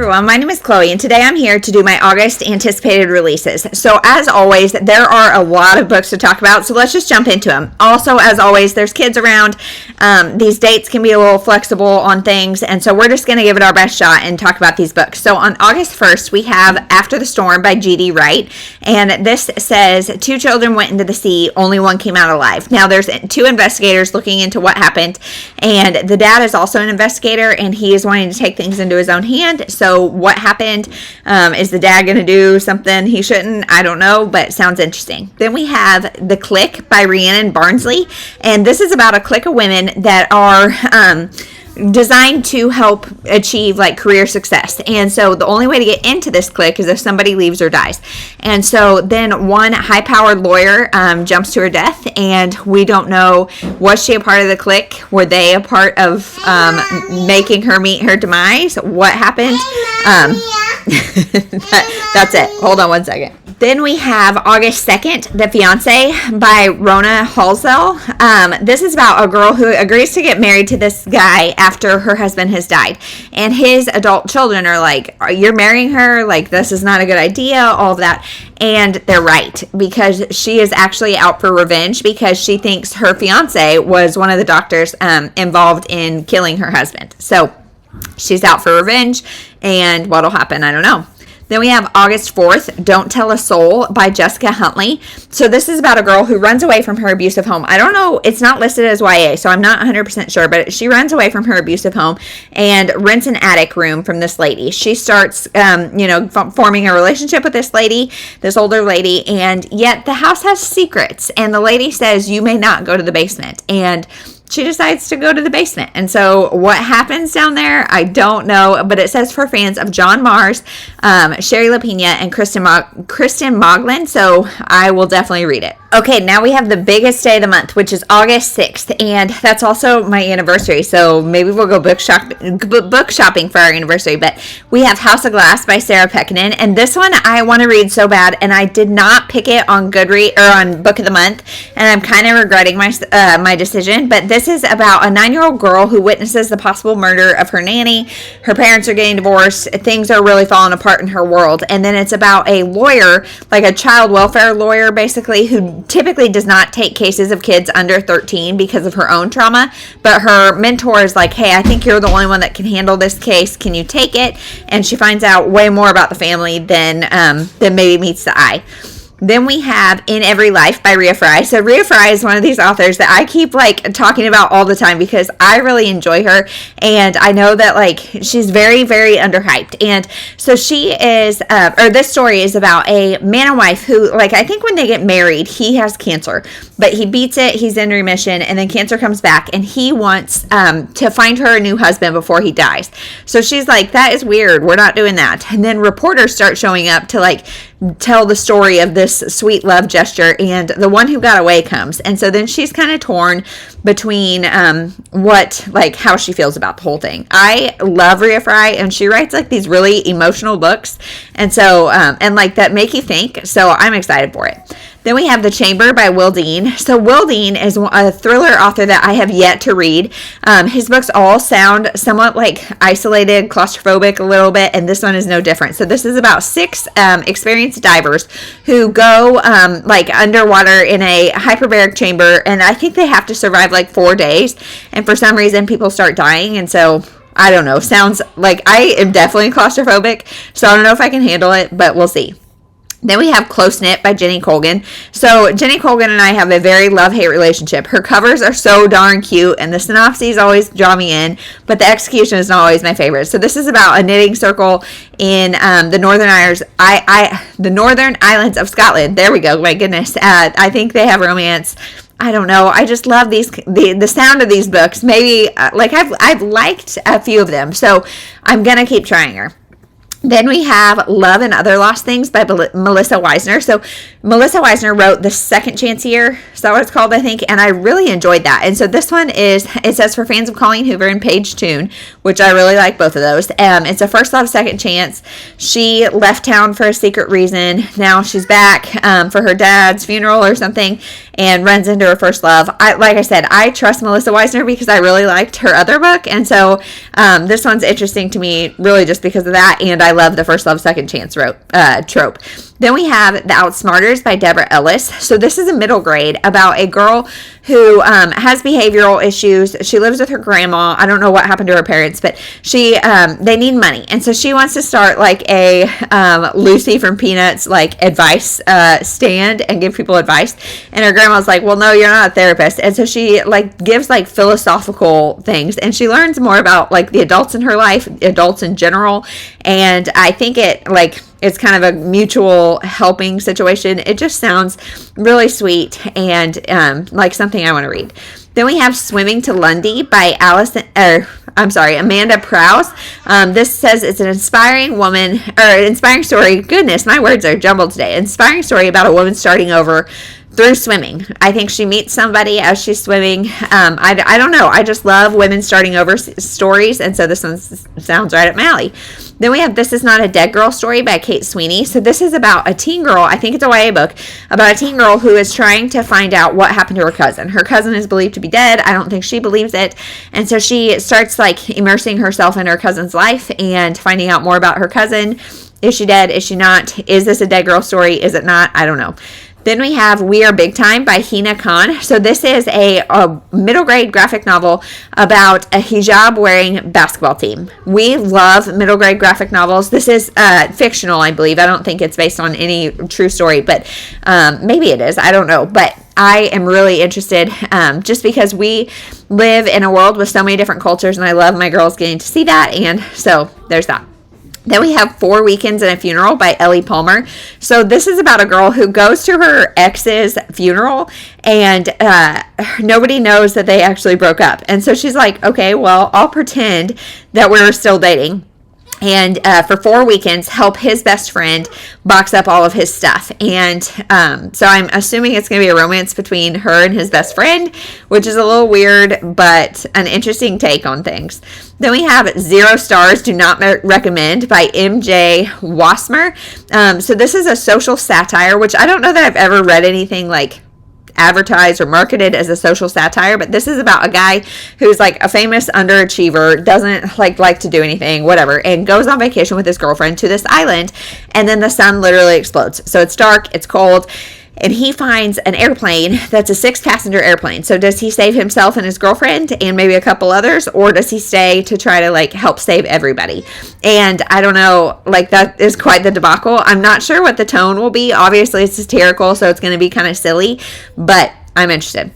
everyone, my name is Chloe, and today I'm here to do my August anticipated releases. So as always, there are a lot of books to talk about, so let's just jump into them. Also, as always, there's kids around. These dates can be a little flexible on things, and so we're just going to give it our best shot and talk about these books. So on August 1st, we have After the Storm by G.D. Wright, and this says, 2 children went into the sea, only one came out alive. Now, there's 2 investigators looking into what happened, and the dad is also an investigator, and he is wanting to take things into his own hand. So what happened? Is the dad going to do something he shouldn't? I don't know, but sounds interesting. Then we have The Clique by Rhiannon Barnsley, and this is about a clique of women that are designed to help achieve like career success. And so the only way to get into this clique is if somebody leaves or dies. And so then one high-powered lawyer jumps to her death, and we don't know, was she a part of the clique? Were they a part of making her meet her demise? What happened? That's it. Hold on one second. Then we have August 2nd, The Fiance by Rona Halsall. This is about a girl who agrees to get married to this guy after her husband has died. And his adult children are like, you're marrying her? Like, this is not a good idea, all of that. And they're right, because she is actually out for revenge because she thinks her fiance was one of the doctors involved in killing her husband. So she's out for revenge, and what'll happen, I don't know. Then we have August 4th, Don't Tell a Soul by Jessica Huntley. So this is about a girl who runs away from her abusive home. I don't know, it's not listed as YA, so I'm not 100% sure, but she runs away from her abusive home and rents an attic room from this lady. She starts, forming a relationship with this lady, this older lady, and yet the house has secrets, and the lady says, you may not go to the basement, and she decides to go to the basement. And so what happens down there, I don't know, but it says for fans of John Mars, Sherry LaPina, and Kristen Moglen, so I will definitely read it. Okay, now we have the biggest day of the month, which is August 6th, and that's also my anniversary, so maybe we'll go book shopping for our anniversary. But we have House of Glass by Sarah Pekkanen, and this one I want to read so bad, and I did not pick it on Goodreads or on Book of the Month, and I'm kind of regretting my decision. But this is about a 9-year-old girl who witnesses the possible murder of her nanny. Her parents are getting divorced. Things are really falling apart in her world, and then it's about a lawyer, like a child welfare lawyer, basically, who typically does not take cases of kids under 13 because of her own trauma, but her mentor is like, hey, I think you're the only one that can handle this case. Can you take it? And she finds out way more about the family than maybe meets the eye. Then we have In Every Life by Rhea Frey. So Rhea Frey is one of these authors that I keep talking about all the time because I really enjoy her, and I know that she's very, very underhyped. And so she is, this story is about a man and wife who, I think when they get married, he has cancer, but he beats it, he's in remission, and then cancer comes back, and he wants to find her a new husband before he dies. So she's like, that is weird, we're not doing that. And then reporters start showing up to tell the story of this sweet love gesture, and the one who got away comes. And so then she's kind of torn between how she feels about the whole thing. I love Rhea Frey, and she writes these really emotional books, and so that make you think, so I'm excited for it. Then we have The Chamber by Will Dean. So Will Dean is a thriller author that I have yet to read. His books all sound somewhat isolated, claustrophobic a little bit, and this one is no different. So this is about 6 experienced divers who go underwater in a hyperbaric chamber, and I think they have to survive 4 days, and for some reason people start dying, and so I don't know, sounds like I am definitely claustrophobic, so I don't know if I can handle it, but we'll see. Then we have Close Knit by Jenny Colgan. So Jenny Colgan and I have a very love-hate relationship. Her covers are so darn cute, and the synopses always draw me in, but the execution is not always my favorite. So this is about a knitting circle in the Northern Islands of Scotland. There we go. My goodness. I think they have romance. I don't know. I just love the sound of these books. Maybe I've liked a few of them, so I'm gonna keep trying her. Then we have Love and Other Lost Things by Melissa Wiesner. So Melissa Wiesner wrote The Second Chance Year. Is that what it's called, I think? And I really enjoyed that. And so this one is, it says for fans of Colleen Hoover and Paige Toon, which I really like both of those. It's a first love, second chance. She left town for a secret reason. Now she's back for her dad's funeral or something and runs into her first love. Like I said, I trust Melissa Wiesner because I really liked her other book. And so this one's interesting to me really just because of that. And I love the first love, second chance trope. Then we have The Outsmarters by Deborah Ellis. So this is a middle grade about a girl who has behavioral issues. She lives with her grandma. I don't know what happened to her parents, but they need money. And so she wants to start like a Lucy from Peanuts like advice stand and give people advice. And her grandma's like, well, no, you're not a therapist. And so she like gives like philosophical things, and she learns more about like the adults in her life, adults in general. And I think it's kind of a mutual helping situation. It just sounds really sweet and like something I want to read. Then we have Swimming to Lundy by Amanda Prowse. This says it's an inspiring story. Goodness, my words are jumbled today. Inspiring story about a woman starting over through swimming. I think she meets somebody as she's swimming. I don't know. I just love women starting over stories, and so this one sounds right up my alley. Then we have This Is Not a Dead Girl Story by Kate Sweeney. So this is about a teen girl, I think it's a YA book, about a teen girl who is trying to find out what happened to her cousin. Her cousin is believed to be dead. I don't think she believes it. And so she starts like immersing herself in her cousin's life and finding out more about her cousin. Is she dead? Is she not? Is this a dead girl story? Is it not? I don't know. Then we have We Are Big Time by Hena Khan. So this is a middle grade graphic novel about a hijab wearing basketball team. We love middle grade graphic novels. This is fictional, I believe. I don't think it's based on any true story, but maybe it is. I don't know. But I am really interested just because we live in a world with so many different cultures, and I love my girls getting to see that. And so there's that. Then we have 4 Weekends and a Funeral by Ellie Palmer. So this is about a girl who goes to her ex's funeral, and nobody knows that they actually broke up. And so she's like, okay, well, I'll pretend that we're still dating. And for 4 weekends, help his best friend box up all of his stuff. And so I'm assuming it's going to be a romance between her and his best friend, which is a little weird, but an interesting take on things. Then we have 0 Stars, Do Not Recommend by M.J. Wassmer. So this is a social satire, which I don't know that I've ever read anything like advertised or marketed as a social satire, but this is about a guy who's like a famous underachiever, doesn't like to do anything, whatever, and goes on vacation with his girlfriend to this island, and then the sun literally explodes. So it's dark, it's cold, and he finds an airplane that's a 6-passenger airplane. So does he save himself and his girlfriend and maybe a couple others, or does he stay to try to like help save everybody? And I don't know, like that is quite the debacle. I'm not sure what the tone will be. Obviously it's satirical, so it's going to be kind of silly, but I'm interested.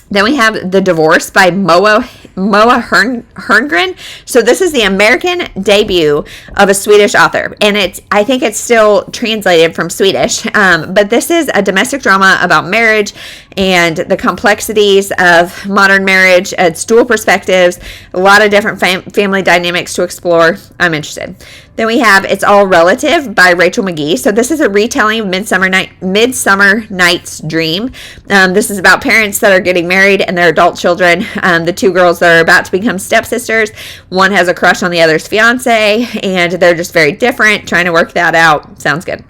Then we have The Divorce by Moa Herngren. So this is the American debut of a Swedish author, and I think it's still translated from Swedish, but this is a domestic drama about marriage and the complexities of modern marriage. It's dual perspectives, a lot of different family dynamics to explore. I'm interested. Then we have It's All Relative by Rachel Magee. So this is a retelling of Midsummer Night's Dream. This is about parents that are getting married and their adult children. The 2 girls that are about to become stepsisters. One has a crush on the other's fiance, and they're just very different, trying to work that out. Sounds good.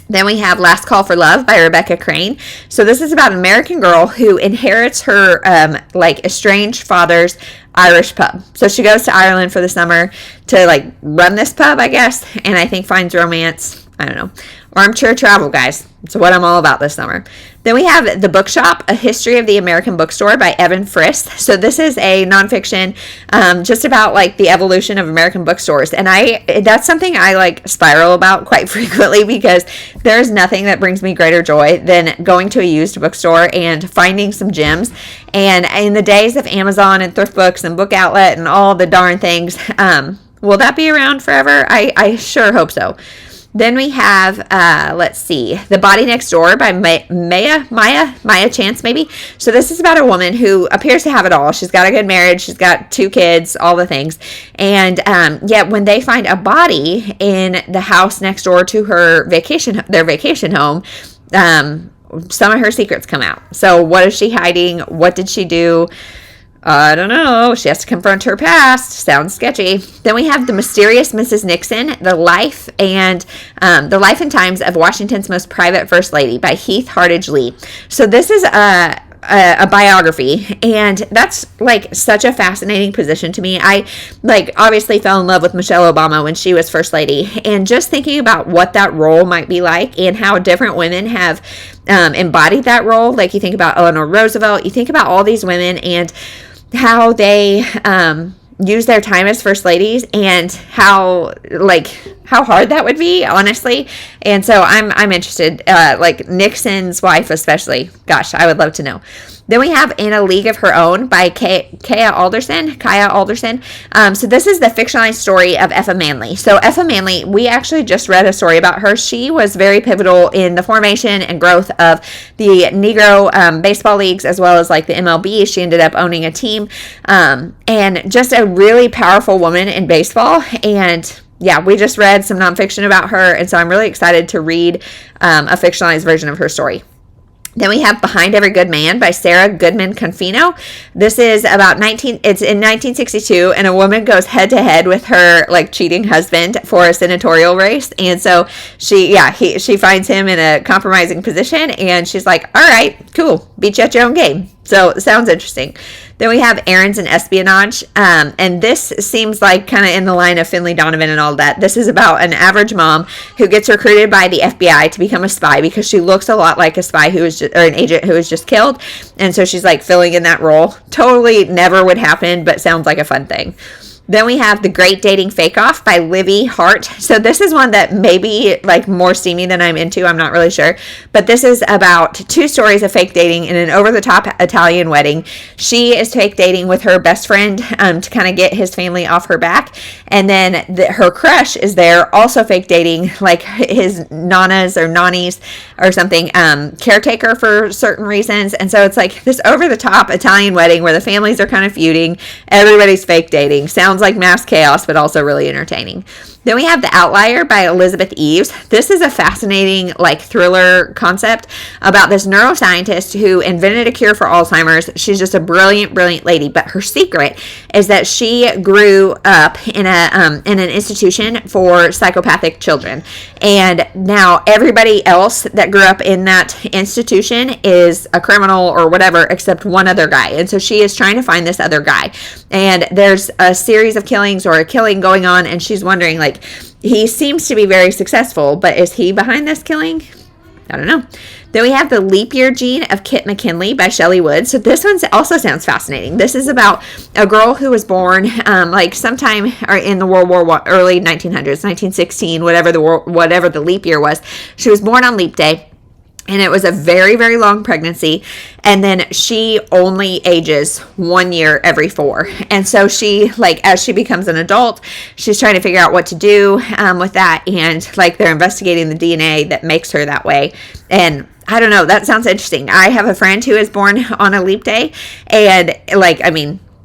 Then we have Last Call for Love by Rebekah Crane. So this is about an American girl who inherits her estranged father's Irish pub. So she goes to Ireland for the summer to like run this pub, I guess, and I think finds romance. I don't know. Armchair travel, guys. It's what I'm all about this summer. Then we have The Bookshop, A History of the American Bookstore by Evan Frist. So this is a nonfiction just about like the evolution of American bookstores. And that's something I like spiral about quite frequently, because there's nothing that brings me greater joy than going to a used bookstore and finding some gems. And in the days of Amazon and thrift books and Book Outlet and all the darn things, will that be around forever? I sure hope so. Then we have, let's see, The Body Next Door by Maya Chance, maybe. So this is about a woman who appears to have it all. She's got a good marriage. She's got 2 kids, all the things. And yet when they find a body in the house next door to their vacation home, some of her secrets come out. So what is she hiding? What did she do? I don't know. She has to confront her past. Sounds sketchy. Then we have The Mysterious Mrs Nixon, the life and times of Washington's most private first lady by Heath Hardage Lee. So this is a biography, and that's like such a fascinating position to me. I obviously fell in love with Michelle Obama when she was first lady, and just thinking about what that role might be like and how different women have embodied that role. Like you think about Eleanor Roosevelt, you think about all these women and how they use their time as first ladies, and how hard that would be, honestly. And so I'm interested, Nixon's wife especially. Gosh, I would love to know. Then we have In a League of Her Own by Kaya Alderson. So this is the fictionalized story of Effa Manley. So Effa Manley, we actually just read a story about her. She was very pivotal in the formation and growth of the Negro baseball leagues, as well as the MLB. She ended up owning a team, and just a really powerful woman in baseball. And yeah, we just read some nonfiction about her, and so I'm really excited to read a fictionalized version of her story. Then we have Behind Every Good Man by Sarah Goodman Confino. This is it's in 1962, and a woman goes head to head with her cheating husband for a senatorial race. And so she finds him in a compromising position, and she's like, all right, cool, beat you at your own game. So it sounds interesting. Then we have Errands and Espionage, and this seems like kind of in the line of Finley Donovan and all that. This is about an average mom who gets recruited by the FBI to become a spy because she looks a lot like a spy or an agent who was just killed, and so she's filling in that role. Totally never would happen, but sounds like a fun thing. Then we have The Great Dating Fake Off by Livy Hart. So this is one that may be more steamy than I'm into. I'm not really sure. But this is about 2 stories of fake dating in an over-the-top Italian wedding. She is fake dating with her best friend to kind of get his family off her back. And then her crush is there also fake dating, his nanas or nannies or something, caretaker for certain reasons. And so it's this over-the-top Italian wedding where the families are kind of feuding. Everybody's fake dating. Sounds like mass chaos, but also really entertaining. Then we have The Outlier by Elizabeth Eves. This is a fascinating thriller concept about this neuroscientist who invented a cure for Alzheimer's. She's just a brilliant lady, but her secret is that she grew up in an institution for psychopathic children, and now everybody else that grew up in that institution is a criminal or whatever except one other guy. And so she is trying to find this other guy, and there's a series of killings or a killing going on, and she's wondering he seems to be very successful, but is he behind this killing? I don't know. Then we have The Leap Year Gene of Kit McKinley by Shelley Wood. So this one also sounds fascinating. This is about a girl who was born sometime in the World War I, early 1900s, 1916, whatever the leap year was. She was born on Leap Day. And it was a very, very long pregnancy. And then she only ages 1 year every 4. And so she, as she becomes an adult, she's trying to figure out what to do with that. And, they're investigating the DNA that makes her that way. And I don't know. That sounds interesting. I have a friend who is born on a leap day. And,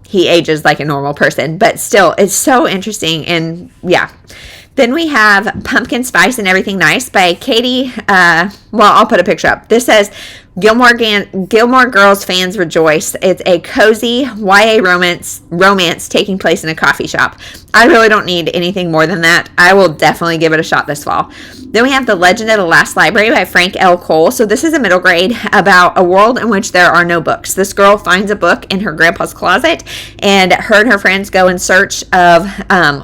he ages like a normal person. But still, it's so interesting. And, yeah. Then we have Pumpkin Spice and Everything Nice by Katie. I'll put a picture up. This says, Gilmore Girls fans rejoice. It's a cozy YA romance taking place in a coffee shop. I really don't need anything more than that. I will definitely give it a shot this fall. Then we have The Legend of the Last Library by Frank L. Cole. So this is a middle grade about a world in which there are no books. This girl finds a book in her grandpa's closet, and her and her friends go in search of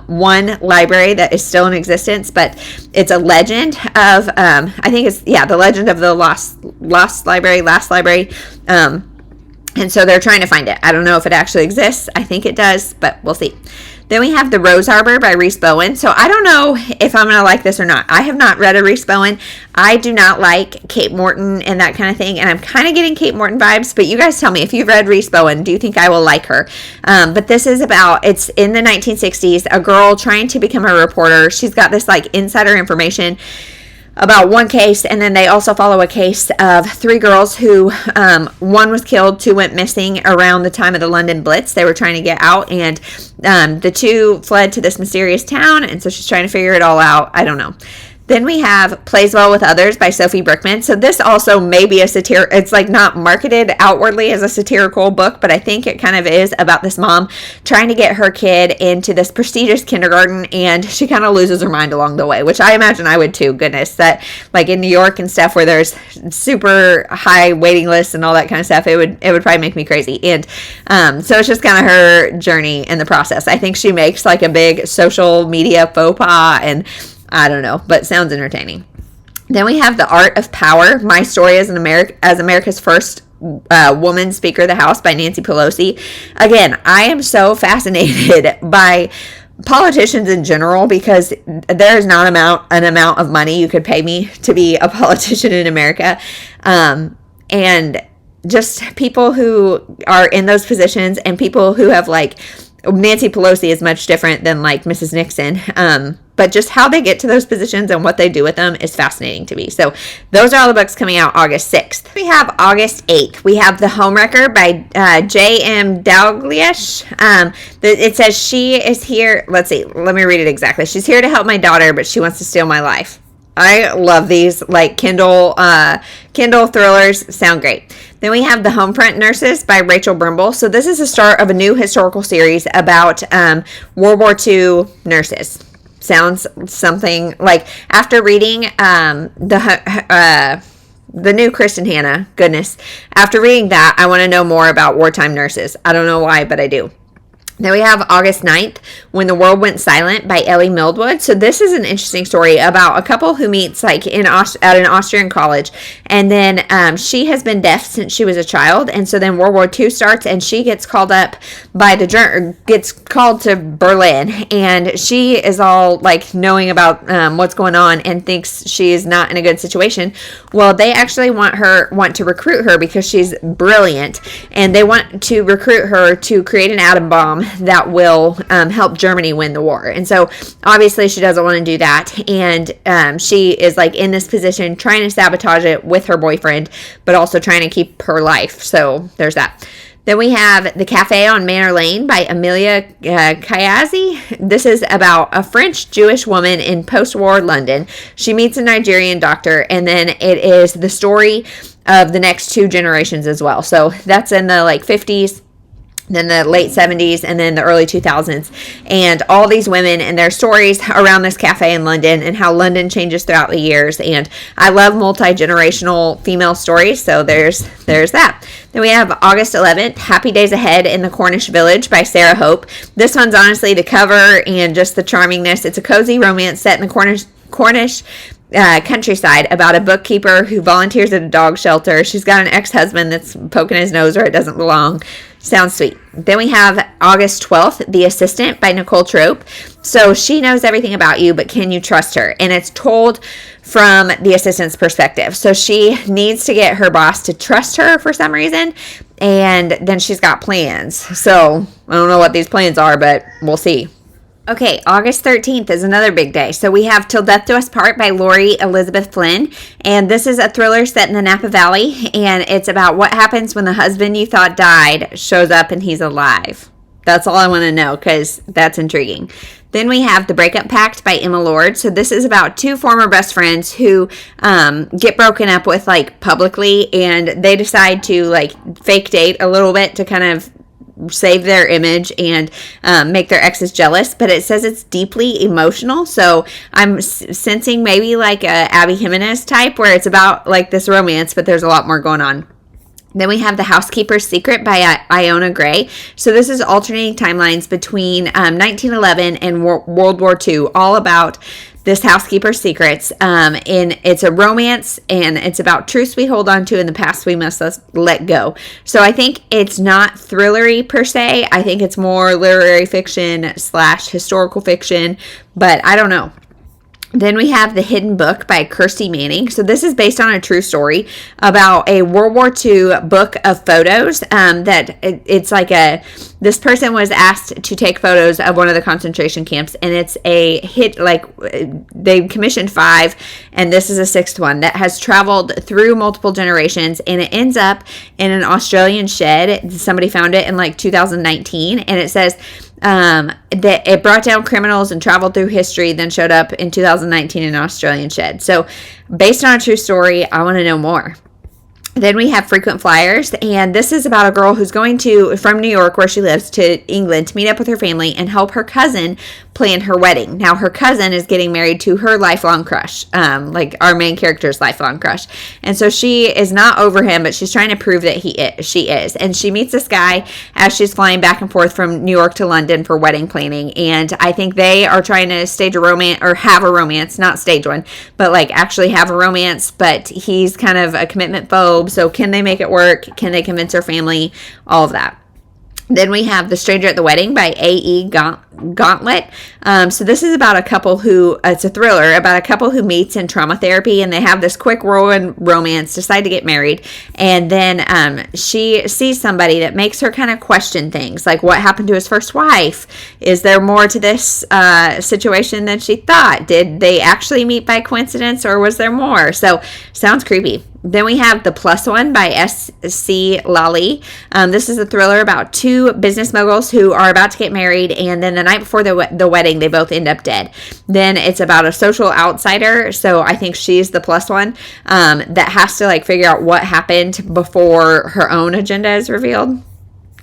one library that is still in existence, but it's a legend of, The Legend of the Last Library. And so they're trying to find it. I don't know if it actually exists. I think it does, but we'll see. Then we have The Rose Arbor by Rhys Bowen. So I don't know if I'm going to like this or not. I have not read a Rhys Bowen. I do not like Kate Morton and that kind of thing, and I'm kind of getting Kate Morton vibes, but you guys tell me if you've read Rhys Bowen, do you think I will like her? But this is about, it's in the 1960s, a girl trying to become a reporter. She's got this like insider information about one case, and then they also follow a case of 3 girls who, one was killed, 2 went missing around the time of the London Blitz. They were trying to get out, and the 2 fled to this mysterious town, and so she's trying to figure it all out. I don't know. Then we have Plays Well with Others by Sophie Brickman. So this also may be a satire. It's like not marketed outwardly as a satirical book, but I think it kind of is about this mom trying to get her kid into this prestigious kindergarten, and she kind of loses her mind along the way, which I imagine I would too. Goodness, that like in New York and stuff where there's super high waiting lists and all that kind of stuff, it would probably make me crazy. And so it's just kind of her journey in the process. I think she makes like a big social media faux pas, and I don't know, but sounds entertaining. Then we have The Art of Power, My Story as America's First Woman Speaker of the House by Nancy Pelosi. Again, I am so fascinated by politicians in general because there is not an amount of money you could pay me to be a politician in America. And just people who are in those positions and people who have like, Nancy Pelosi is much different than like Mrs. Nixon. But just how they get to those positions and what they do with them is fascinating to me. So those are all the books coming out August 6th. We have August 8th. We have The Homewrecker by J.M. Dalglish. It says she is here. Let's see. Let me read it exactly. She's here to help my daughter, but she wants to steal my life. I love these like Kindle thrillers. Sound great. Then we have The Homefront Nurses by Rachel Brimble. So this is the start of a new historical series about World War II nurses. Sounds something like after reading the new Kristen Hanna. Goodness. After reading that, I want to know more about wartime nurses. I don't know why, but I do. Then we have August 9th, When the World Went Silent by Ellie Mildwood. So this is an interesting story about a couple who meets like at an Austrian college. And then she has been deaf since she was a child. And so then World War II starts and she gets called up gets called to Berlin. And she is all like knowing about what's going on and thinks she is not in a good situation. Well, they actually want to recruit her because she's brilliant. And they want to recruit her to create an atom bomb that will help Germany win the war. And so obviously she doesn't want to do that, and she is like in this position trying to sabotage it with her boyfriend, but also trying to keep her life. So there's that. Then we have The Cafe on Manor Lane by Amelia Kayazi. This is about a French Jewish woman in post-war London. She meets a Nigerian doctor, and then it is the story of the next 2 generations as well. So that's in the like 50s, then the late 70s, and then the early 2000s. And all these women and their stories around this cafe in London and how London changes throughout the years. And I love multi-generational female stories, so there's that. Then we have August 11th, Happy Days Ahead in the Cornish Village by Sarah Hope. This one's honestly the cover and just the charmingness. It's a cozy romance set in the Cornish countryside about a bookkeeper who volunteers at a dog shelter. She's got an ex-husband that's poking his nose where it doesn't belong. Sounds sweet. Then we have August 12th, The Assistant by Nicole Trope. So she knows everything about you, but can you trust her? And it's told from the assistant's perspective. So she needs to get her boss to trust her for some reason, and then she's got plans. So I don't know what these plans are, but we'll see. Okay, August 13th is another big day. So we have Till Death Do Us Part by Lori Elizabeth Flynn. And this is a thriller set in the Napa Valley. And it's about what happens when the husband you thought died shows up and he's alive. That's all I want to know because that's intriguing. Then we have The Breakup Packed by Emma Lord. So this is about 2 former best friends who get broken up with like publicly. And they decide to like fake date a little bit to kind of save their image and make their exes jealous, but it says it's deeply emotional, so I'm sensing maybe like a Abby Jimenez type where it's about like this romance, but there's a lot more going on. Then we have The Housekeeper Secret by Iona Gray. So this is alternating timelines between 1911 and World War II, all about this housekeeper's secrets. And it's a romance, and it's about truths we hold on to in the past we must let go. So I think it's not thrillery per se. I think it's more literary fiction / historical fiction, but I don't know. Then we have The Hidden Book by Kirsty Manning. So this is based on a true story about a World War II book of photos. It's like this person was asked to take photos of one of the concentration camps, and it's a hit, like they commissioned 5, and this is a 6th one that has traveled through multiple generations, and it ends up in an Australian shed. Somebody found it in like 2019, and it says that it brought down criminals and traveled through history, then showed up in 2019 in an Australian shed. So based on a true story, I want to know more. Then we have Frequent Flyers, and this is about a girl who's going from New York, where she lives, to England to meet up with her family and help her cousin plan her wedding. Now, her cousin is getting married to her lifelong crush, like our main character's lifelong crush. And so she is not over him, but she's trying to prove that she is. And she meets this guy as she's flying back and forth from New York to London for wedding planning. And I think they are trying to stage a romance, or have a romance, not stage one, but like actually have a romance. But he's kind of a commitment phobe. So can they make it work? Can they convince her family? All of that. Then we have The Stranger at the Wedding by A.E. Gauntlet. So this is about a couple it's a thriller about a couple who meets in trauma therapy, and they have this quick whirlwind romance, decide to get married, and then she sees somebody that makes her kind of question things, like what happened to his first wife? Is there more to this situation than she thought? Did they actually meet by coincidence, or was there more? So sounds creepy. Then we have The Plus One by S.C. Lally. This is a thriller about 2 business moguls who are about to get married, and then the night before the wedding, they both end up dead. Then it's about a social outsider, so I think she's the plus one, that has to like figure out what happened before her own agenda is revealed.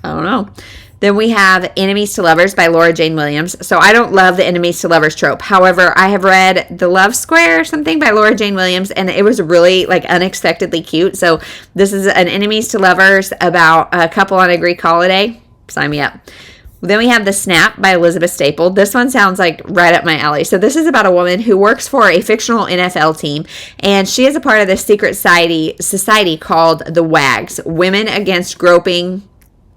I don't know. Then we have Enemies to Lovers by Laura Jane Williams. So I don't love the enemies to lovers trope. However, I have read The Love Square or something by Laura Jane Williams, and it was really like unexpectedly cute. So this is an enemies to lovers about a couple on a Greek holiday. Sign me up. Then we have The Snap by Elizabeth Staple. This one sounds like right up my alley. So this is about a woman who works for a fictional NFL team, and she is a part of this secret society called the WAGs, Women Against Groping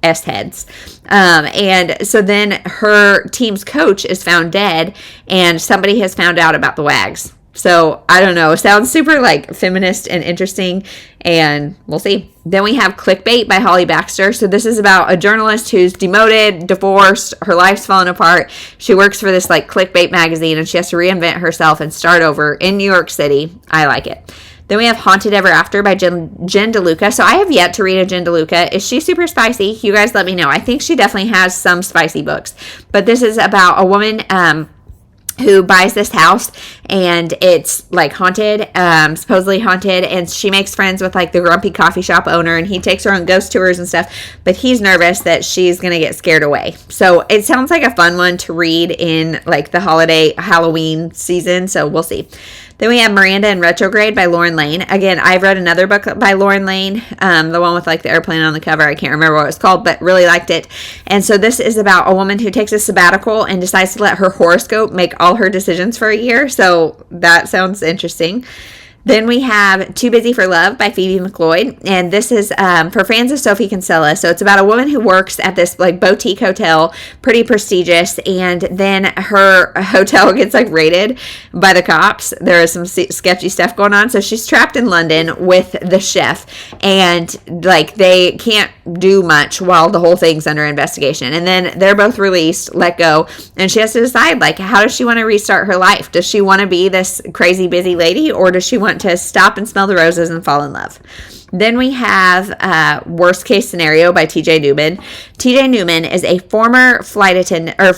S-heads. And so then her team's coach is found dead, and somebody has found out about the WAGs. So I don't know. It sounds super like feminist and interesting, and we'll see. Then we have Clickbait by Holly Baxter. So this is about a journalist who's demoted, divorced, her life's fallen apart. She works for this like Clickbait magazine, and she has to reinvent herself and start over in New York City. I like it. Then we have Haunted Ever After by Jen DeLuca. So I have yet to read a Jen DeLuca. Is she super spicy? You guys let me know. I think she definitely has some spicy books. But this is about a woman who buys this house, and it's like haunted, supposedly haunted, and she makes friends with like the grumpy coffee shop owner, and he takes her on ghost tours and stuff, but he's nervous that she's gonna get scared away. So it sounds like a fun one to read in like the holiday Halloween season, so we'll see. Then we have Miranda in Retrograde by Lauren Lane. Again, I've read another book by Lauren Lane, the one with like the airplane on the cover. I can't remember what it's called, but really liked it. And so this is about a woman who takes a sabbatical and decides to let her horoscope make all her decisions for a year. So that sounds interesting. Then we have Too Busy for Love by Phoebe McLeod, and this is for fans of Sophie Kinsella. So it's about a woman who works at this like boutique hotel, pretty prestigious, and then her hotel gets like raided by the cops. There is some sketchy stuff going on, so she's trapped in London with the chef, and like they can't do much while the whole thing's under investigation. And then they're both released, let go, and she has to decide like how does she want to restart her life? Does she want to be this crazy busy lady, or does she want to stop and smell the roses and fall in love? Then we have Worst Case Scenario by TJ Newman. TJ Newman is a former flight attendant or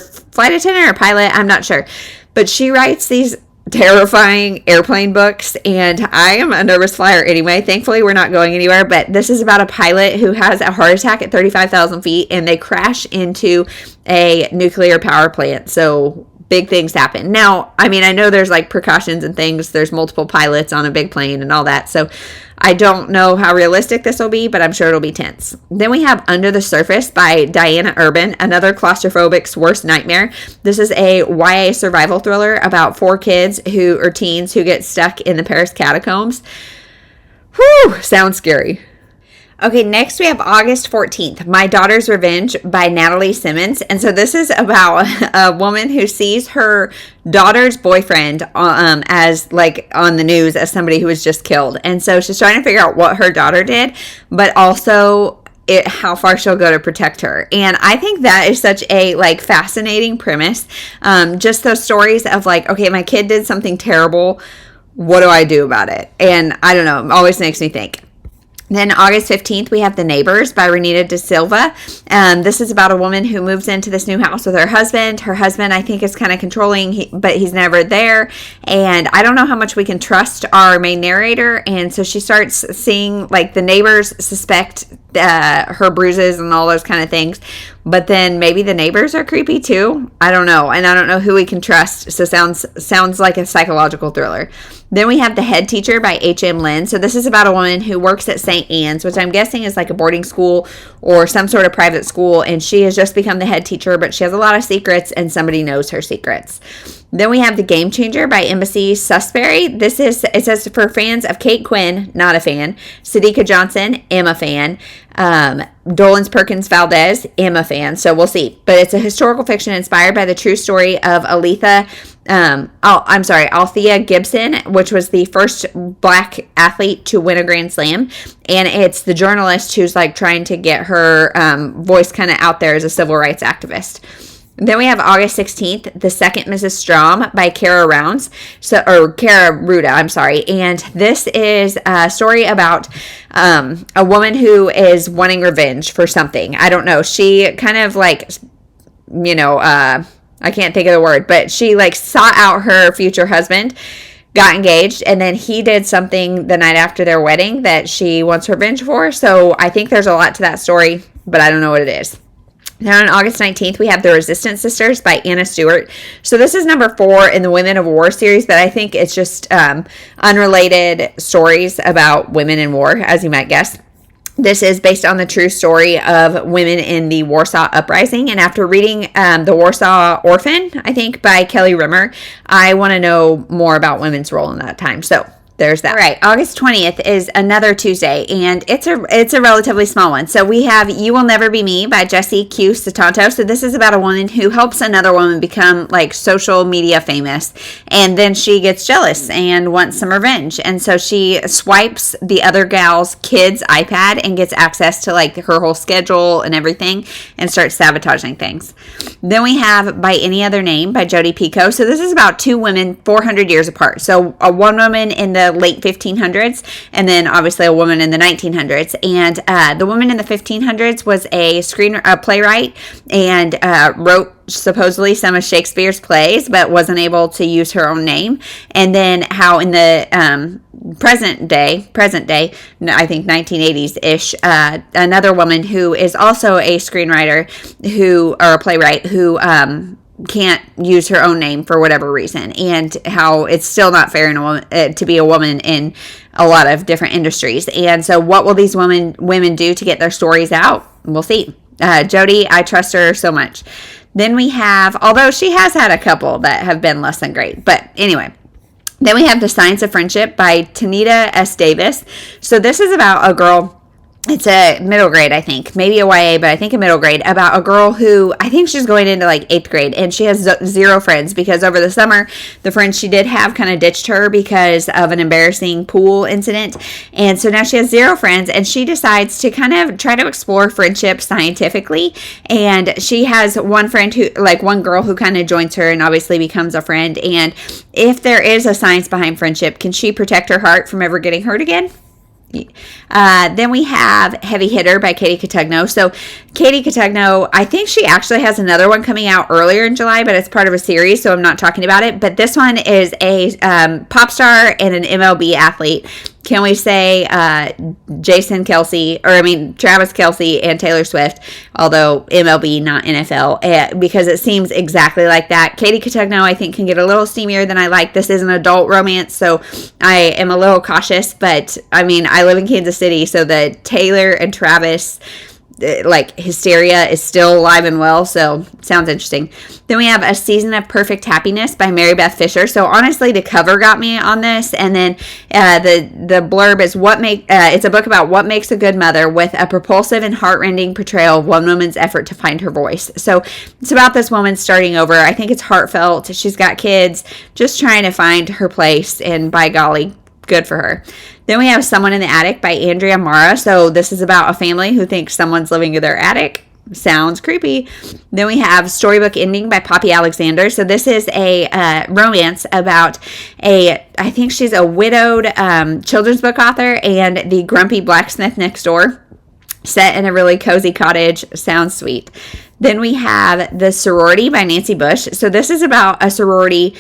pilot, I'm not sure, but she writes these terrifying airplane books, and I am a nervous flyer anyway. Thankfully we're not going anywhere, but this is about a pilot who has a heart attack at 35,000 feet, and they crash into a nuclear power plant. So big things happen. Now, I mean, I know there's like precautions and things. There's multiple pilots on a big plane and all that. So I don't know how realistic this will be, but I'm sure it'll be tense. Then we have Under the Surface by Diana Urban, another claustrophobic's worst nightmare. This is a YA survival thriller about 4 kids or teens who get stuck in the Paris catacombs. Whew, sounds scary. Okay, next we have August 14th, My Daughter's Revenge by Natalie Simmons. And so this is about a woman who sees her daughter's boyfriend as like on the news as somebody who was just killed. And so she's trying to figure out what her daughter did, but also how far she'll go to protect her. And I think that is such a like fascinating premise. Just those stories of like, okay, my kid did something terrible. What do I do about it? And I don't know, it always makes me think. Then August 15th, we have The Neighbors by Renita De Silva. This is about a woman who moves into this new house with her husband. Her husband, I think, is kind of controlling, but he's never there. And I don't know how much we can trust our main narrator. And so she starts seeing, like, the neighbors suspect her bruises and all those kind of things. But then maybe the neighbors are creepy too. I don't know. And I don't know who we can trust. So sounds like a psychological thriller. Then we have The Head Teacher by H.M. Lynn. So this is about a woman who works at St. Anne's, which I'm guessing is like a boarding school or some sort of private school. And she has just become the head teacher, but she has a lot of secrets and somebody knows her secrets. Then we have The Game Changer by Embassy Susbury. It says for fans of Kate Quinn, not a fan. Sadika Johnson, am a fan. Dolans Perkins Valdez, am a fan. So we'll see. But it's a historical fiction inspired by the true story of Althea Gibson, which was the first black athlete to win a Grand Slam. And it's the journalist who's like trying to get her voice kind of out there as a civil rights activist. Then we have August 16th, The Second Mrs Str by Kara Ruda, I'm sorry. And this is a story about a woman who is wanting revenge for something. I don't know. She kind of like, I can't think of the word, but she like sought out her future husband, got engaged, and then he did something the night after their wedding that she wants revenge for. So I think there's a lot to that story, but I don't know what it is. Now on August 19th, we have The Resistance Sisters by Anna Stewart. So this is number 4 in the Women of War series, but I think it's just unrelated stories about women in war, as you might guess. This is based on the true story of women in the Warsaw Uprising. And after reading The Warsaw Orphan, I think, by Kelly Rimmer, I want to know more about women's role in that time. So there's that. All right, August 20th is another Tuesday, and it's a relatively small one. So we have You Will Never Be Me by Jessie Q. Satanto. So this is about a woman who helps another woman become like social media famous, and then she gets jealous and wants some revenge. And so she swipes the other gal's kid's iPad and gets access to like her whole schedule and everything and starts sabotaging things. Then we have By Any Other Name by Jodi Picoult. So this is about 2 women 400 years apart. So one woman in the late 1500s, and then obviously a woman in the 1900s. And the woman in the 1500s was a playwright and wrote supposedly some of Shakespeare's plays, but wasn't able to use her own name. And then how in the present day, I think 1980s-ish, another woman who is also a screenwriter or a playwright who can't use her own name for whatever reason, and how it's still not fair to be a woman in a lot of different industries. And so what will these women do to get their stories out? We'll see. Jodi, I trust her so much. Then we have, although she has had a couple that have been less than great, but anyway. Then we have The Science of Friendship by Tanita S. Davis. So this is about a girl. It's a middle grade, I think. Maybe a YA, but I think a middle grade. About a girl who, I think she's going into like 8th grade. And she has 0 friends because over the summer, the friends she did have kind of ditched her because of an embarrassing pool incident. And so now she has 0 friends. And she decides to kind of try to explore friendship scientifically. And she has one friend one girl who kind of joins her and obviously becomes a friend. And if there is a science behind friendship, can she protect her heart from ever getting hurt again? Then we have Heavy Hitter by Katie Cotugno. So Katie Cotugno, I think she actually has another one coming out earlier in July, but it's part of a series, so I'm not talking about it. But this one is a pop star and an MLB athlete Can we say Travis Kelce and Taylor Swift, although MLB, not NFL, because it seems exactly like that. Katie Cotugno, I think, can get a little steamier than I like. This is an adult romance, so I am a little cautious, but I mean, I live in Kansas City, so the Taylor and Travis hysteria is still alive and well, so sounds interesting. Then we have A Season of Perfect Happiness by Mary Beth Fisher. So honestly, the cover got me on this, and then the blurb is it's a book about what makes a good mother, with a propulsive and heartrending portrayal of one woman's effort to find her voice. So it's about this woman starting over. I think it's heartfelt. She's got kids, just trying to find her place, and by golly, good for her. Then we have Someone in the Attic by Andrea Mara. So this is about a family who thinks someone's living in their attic. Sounds creepy. Then we have Storybook Ending by Poppy Alexander. So this is a romance about I think she's a widowed children's book author and the grumpy blacksmith next door, set in a really cozy cottage. Sounds sweet. Then we have The Sorority by Nancy Bush. So this is about a sorority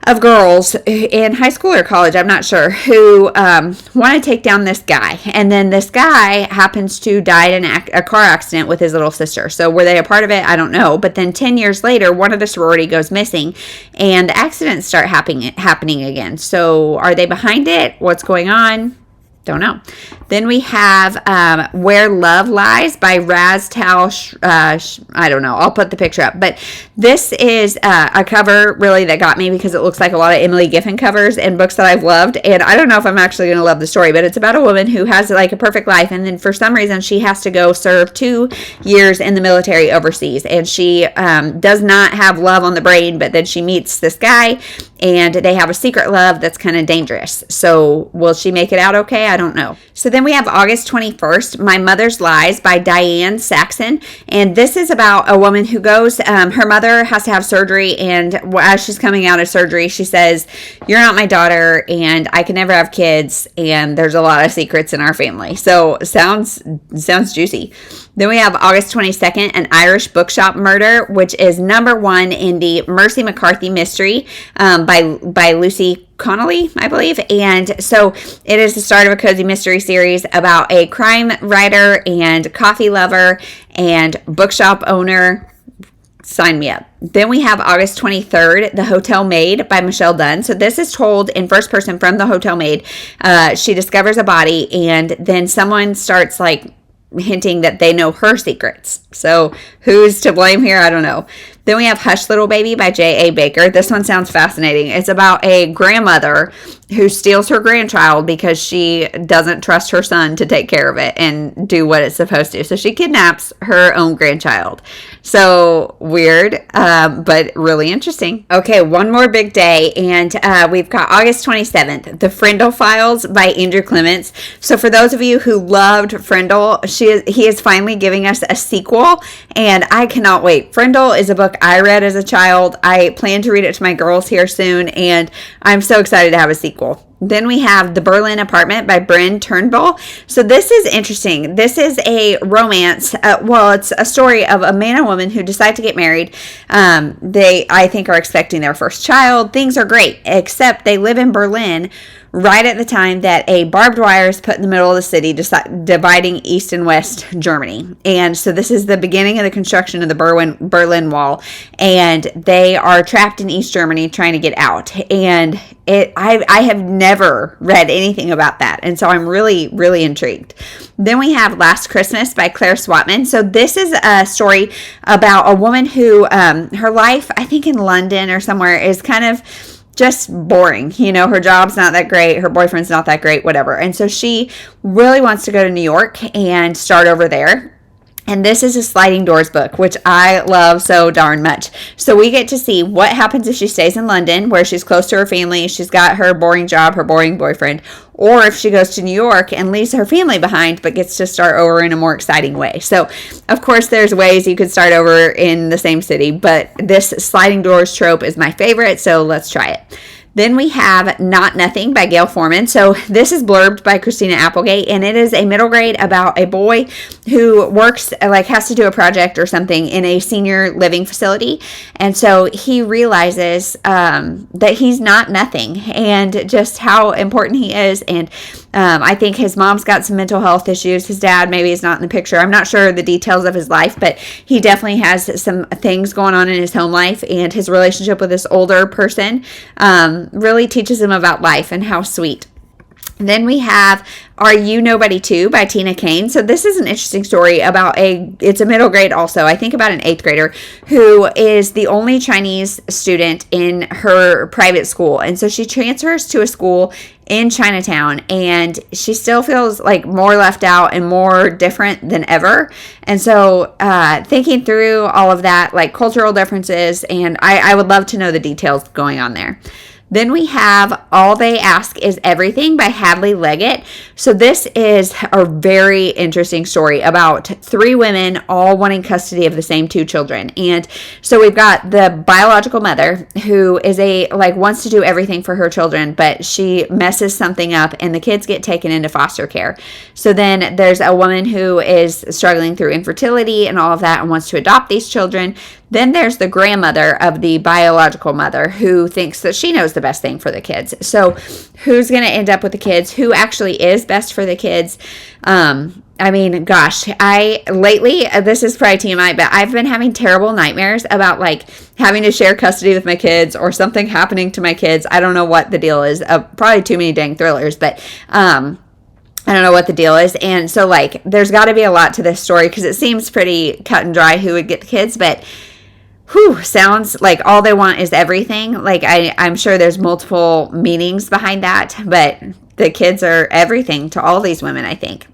of girls in high school or college, I'm not sure, who want to take down this guy. And then this guy happens to die in a car accident with his little sister. So were they a part of it? I don't know. But then 10 years later, one of the sorority goes missing, and the accidents start happening again. So are they behind it? What's going on? Don't know. Then we have Where Love Lies by Raz Tal. I don't know. I'll put the picture up. But this is a cover really that got me, because it looks like a lot of Emily Giffin covers and books that I've loved. And I don't know if I'm actually going to love the story, but it's about a woman who has like a perfect life. And then for some reason, she has to go serve 2 years in the military overseas. And she does not have love on the brain, but then she meets this guy, and they have a secret love that's kind of dangerous. So will she make it out okay? I don't know. So then we have August 21st, My Mother's Lies by Diane Saxon. And this is about a woman who goes, her mother has to have surgery. And as she's coming out of surgery, she says, "You're not my daughter, and I can never have kids. And there's a lot of secrets in our family." So sounds juicy. Then we have August 22nd, An Irish Bookshop Murder, which is #1 in the Mercy McCarthy mystery by Lucy Connolly, I believe. And so it is the start of a cozy mystery series about a crime writer and coffee lover and bookshop owner. Sign me up. Then we have August 23rd, The Hotel Maid by Michelle Dunn. So this is told in first person from the hotel maid. She discovers a body, and then someone starts hinting that they know her secrets. So who's to blame here? I don't know. Then we have Hush Little Baby by J.A. Baker. This one sounds fascinating. It's about a grandmother who steals her grandchild because she doesn't trust her son to take care of it and do what it's supposed to. So she kidnaps her own grandchild. So weird, but really interesting. Okay, one more big day, and we've got August 27th, The Frle Files by Andrew Clements. So for those of you who loved Frle, he is finally giving us a sequel, and I cannot wait. Frle is a book I read as a child. I plan to read it to my girls here soon, and I'm so excited to have a sequel. Then we have The Berlin Apartment by Bryn Turnbull. So this is interesting. This is a romance. It's a story of a man and woman who decide to get married. They, I think, are expecting their first child. Things are great, except they live in Berlin right at the time that a barbed wire is put in the middle of the city, dividing East and West Germany. And so this is the beginning of the construction of the Berlin Wall, and they are trapped in East Germany trying to get out. And I have never read anything about that, and so I'm really, really intrigued. Then we have Last Christmas by Claire Swatman. So this is a story about a woman who, her life, I think in London or somewhere, is kind of just boring. You know, her job's not that great, her boyfriend's not that great, whatever. And so she really wants to go to New York and start over there. And this is a sliding doors book, which I love so darn much. So we get to see what happens if she stays in London, where she's close to her family, she's got her boring job, her boring boyfriend, or if she goes to New York and leaves her family behind, but gets to start over in a more exciting way. So, of course, there's ways you could start over in the same city, but this sliding doors trope is my favorite, so let's try it. Then we have Not Nothing by Gail Forman. So this is blurbed by Christina Applegate, and it is a middle grade about a boy who works, has to do a project or something in a senior living facility. And so he realizes that he's not nothing, and just how important he is. And I think his mom's got some mental health issues. His dad maybe is not in the picture. I'm not sure the details of his life, but he definitely has some things going on in his home life, and his relationship with this older person really teaches him about life and how sweet. Then we have Are You Nobody Too by Hena Khan. So this is an interesting story about it's a middle grade also, I think about an 8th grader, who is the only Chinese student in her private school. And so she transfers to a school in Chinatown, and she still feels like more left out and more different than ever. And so thinking through all of that, like cultural differences, and I would love to know the details going on there. Then we have All They Ask Is Everything by Hadley Leggett. So this is a very interesting story about 3 women all wanting custody of the same 2 children. And so we've got the biological mother who is wants to do everything for her children, but she messes something up and the kids get taken into foster care. So then there's a woman who is struggling through infertility and all of that and wants to adopt these children. Then there's the grandmother of the biological mother who thinks that she knows the best thing for the kids. So who's going to end up with the kids? Who actually is best for the kids? I mean, gosh, lately, this is probably TMI, but I've been having terrible nightmares about having to share custody with my kids or something happening to my kids. I don't know what the deal is. Probably too many dang thrillers, but I don't know what the deal is. And so there's got to be a lot to this story because it seems pretty cut and dry who would get the kids, but sounds like all they want is everything. I'm sure there's multiple meanings behind that, but the kids are everything to all these women, I think.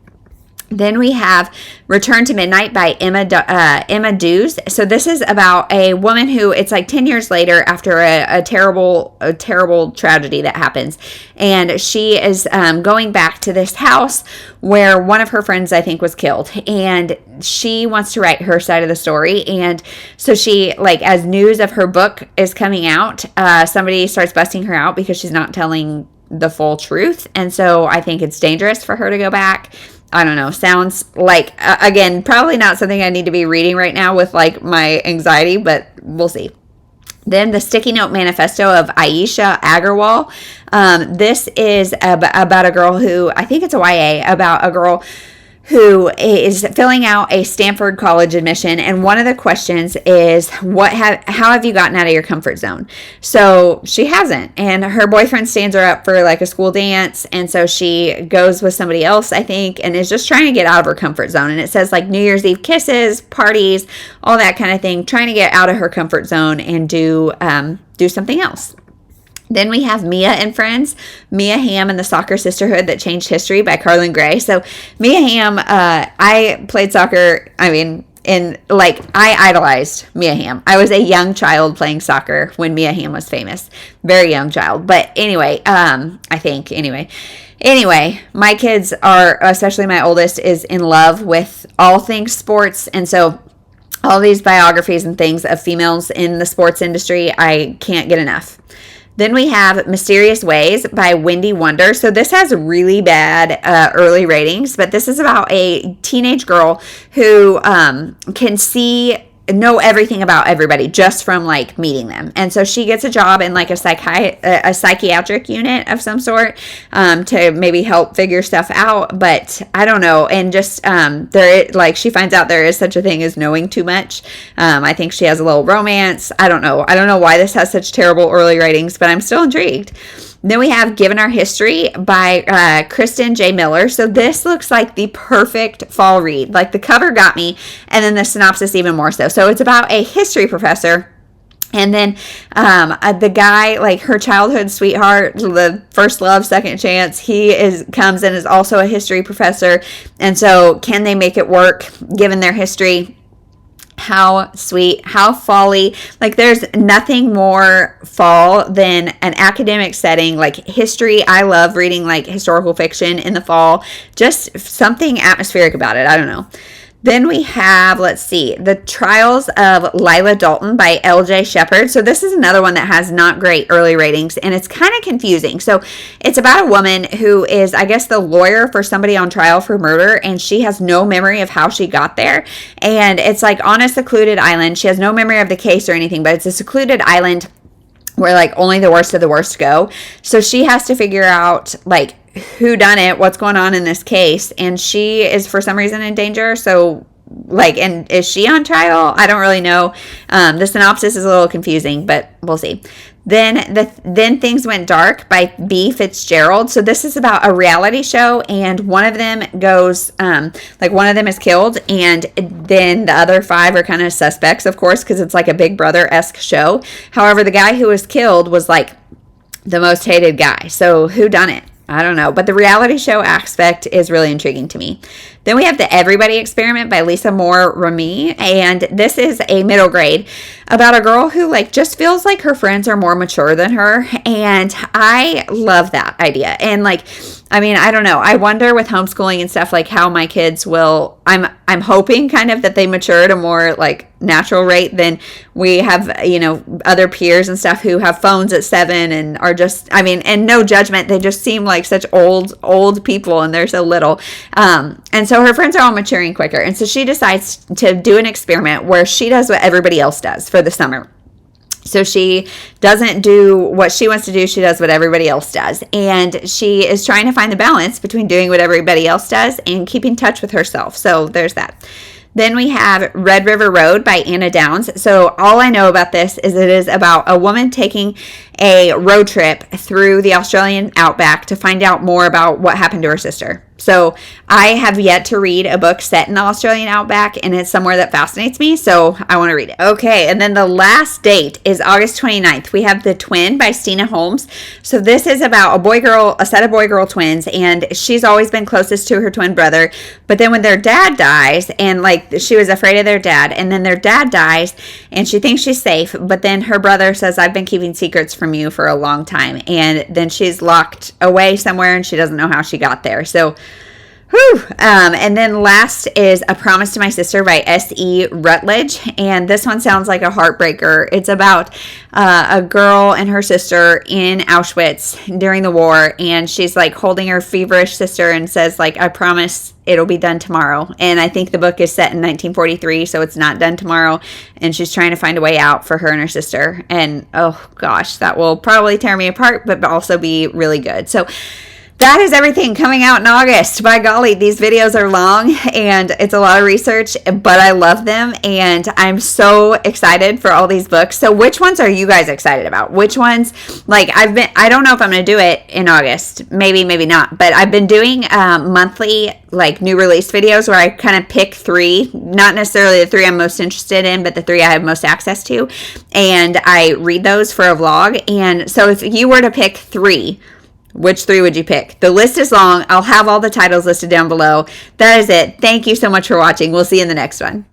Then we have Return to Midnight by Emma Dews. So this is about a woman who, it's 10 years later after a terrible tragedy that happens. And she is going back to this house where one of her friends, I think, was killed. And she wants to write her side of the story. And so she, as news of her book is coming out, somebody starts busting her out because she's not telling the full truth. And so I think it's dangerous for her to go back. I don't know. Sounds like, again, probably not something I need to be reading right now with my anxiety, but we'll see. Then the Sticky Note Manifesto of Aisha Agarwal. This is about a girl who, I think it's a YA, about a girl who is filling out a Stanford college admission, and one of the questions is, how have you gotten out of your comfort zone? So she hasn't, and her boyfriend stands her up for a school dance, and so she goes with somebody else, I think, and is just trying to get out of her comfort zone. And it says New Year's Eve kisses, parties, all that kind of thing, trying to get out of her comfort zone and do something else. Then we have Mia and Friends, Mia Hamm and the Soccer Sisterhood That Changed History by Carlin Gray. So Mia Hamm, I played soccer, I idolized Mia Hamm. I was a young child playing soccer when Mia Hamm was famous. Very young child. But anyway, Anyway, my kids are, especially my oldest, is in love with all things sports. And so all these biographies and things of females in the sports industry, I can't get enough. Then we have Mysterious Ways by Wendy Wonder. So this has really bad early ratings, but this is about a teenage girl who can know everything about everybody just from meeting them. And so she gets a job in a psychiatric unit of some sort to maybe help figure stuff out, but I don't know. And just she finds out there is such a thing as knowing too much. I think she has a little romance. I don't know why this has such terrible early ratings, but I'm still intrigued. Then we have Given Our History by Kristen J. Miller. So this looks like the perfect fall read. The cover got me, and then the synopsis even more so. So it's about a history professor, and then the guy, her childhood sweetheart, the first love, second chance, comes and is also a history professor. And so can they make it work given their history? How sweet, how fall-y. There's nothing more fall than an academic setting history. I love reading historical fiction in the fall. Just something atmospheric about it. I don't know. Then we have, The Trials of Lila Dalton by L.J. Shepard. So this is another one that has not great early ratings, and it's kind of confusing. So it's about a woman who is, I guess, the lawyer for somebody on trial for murder, and she has no memory of how she got there. And it's on a secluded island. She has no memory of the case or anything, but it's a secluded island where only the worst of the worst go. So she has to figure out whodunit, what's going on in this case, and she is for some reason in danger. So, like, and is she on trial? I don't really know. The synopsis is a little confusing, but we'll see. Then Things Went Dark by B. Fitzgerald. So this is about a reality show, and one of them goes, one of them is killed, and then the other 5 are kind of suspects, of course, because it's like a Big Brother-esque show. However, the guy who was killed was like the most hated guy. So who done it? I don't know, but the reality show aspect is really intriguing to me. Then we have The Everybody Experiment by Lisa Moore Remy, and this is a middle grade about a girl who like just feels like her friends are more mature than her, and I love that idea. And like, I mean, I don't know. I wonder with homeschooling and stuff like how my kids will. I'm hoping kind of that they mature at a more like natural rate than we have, you know, other peers and stuff who have phones at 7 and are just, I mean, and no judgment, they just seem like such old people and they're so little. And so her friends are all maturing quicker. And so she decides to do an experiment where she does what everybody else does for the summer. So she doesn't do what she wants to do. She does what everybody else does. And she is trying to find the balance between doing what everybody else does and keeping touch with herself. So there's that. Then we have Red River Road by Anna Downs. So all I know about this is it is about a woman taking a road trip through the Australian outback to find out more about what happened to her sister. So I have yet to read a book set in the Australian outback, and it's somewhere that fascinates me, so I want to read it. Okay, and then the last date is August 29th. We have The Twin by Stina Holmes. So this is about a set of boy-girl twins, and she's always been closest to her twin brother. But then when their dad dies, and like she was afraid of their dad, and then their dad dies, and she thinks she's safe, but then her brother says, I've been keeping secrets from you for a long time. And then she's locked away somewhere, and she doesn't know how she got there. So and then last is A Promise to My Sister by S.E. Rutledge, and this one sounds like a heartbreaker. It's about a girl and her sister in Auschwitz during the war, and she's like holding her feverish sister and says like, I promise it'll be done tomorrow. And I think the book is set in 1943, so it's not done tomorrow, and she's trying to find a way out for her and her sister. And oh gosh, that will probably tear me apart, but also be really good. So that is everything coming out in August. By golly, these videos are long and it's a lot of research, but I love them and I'm so excited for all these books. So which ones are you guys excited about? Which ones, like I don't know if I'm going to do it in August. Maybe not. But I've been doing monthly like new release videos where I kind of pick 3, not necessarily the 3 I'm most interested in, but the 3 I have most access to. And I read those for a vlog. And so if you were to pick 3, which 3 would you pick? The list is long. I'll have all the titles listed down below. That is it. Thank you so much for watching. We'll see you in the next one.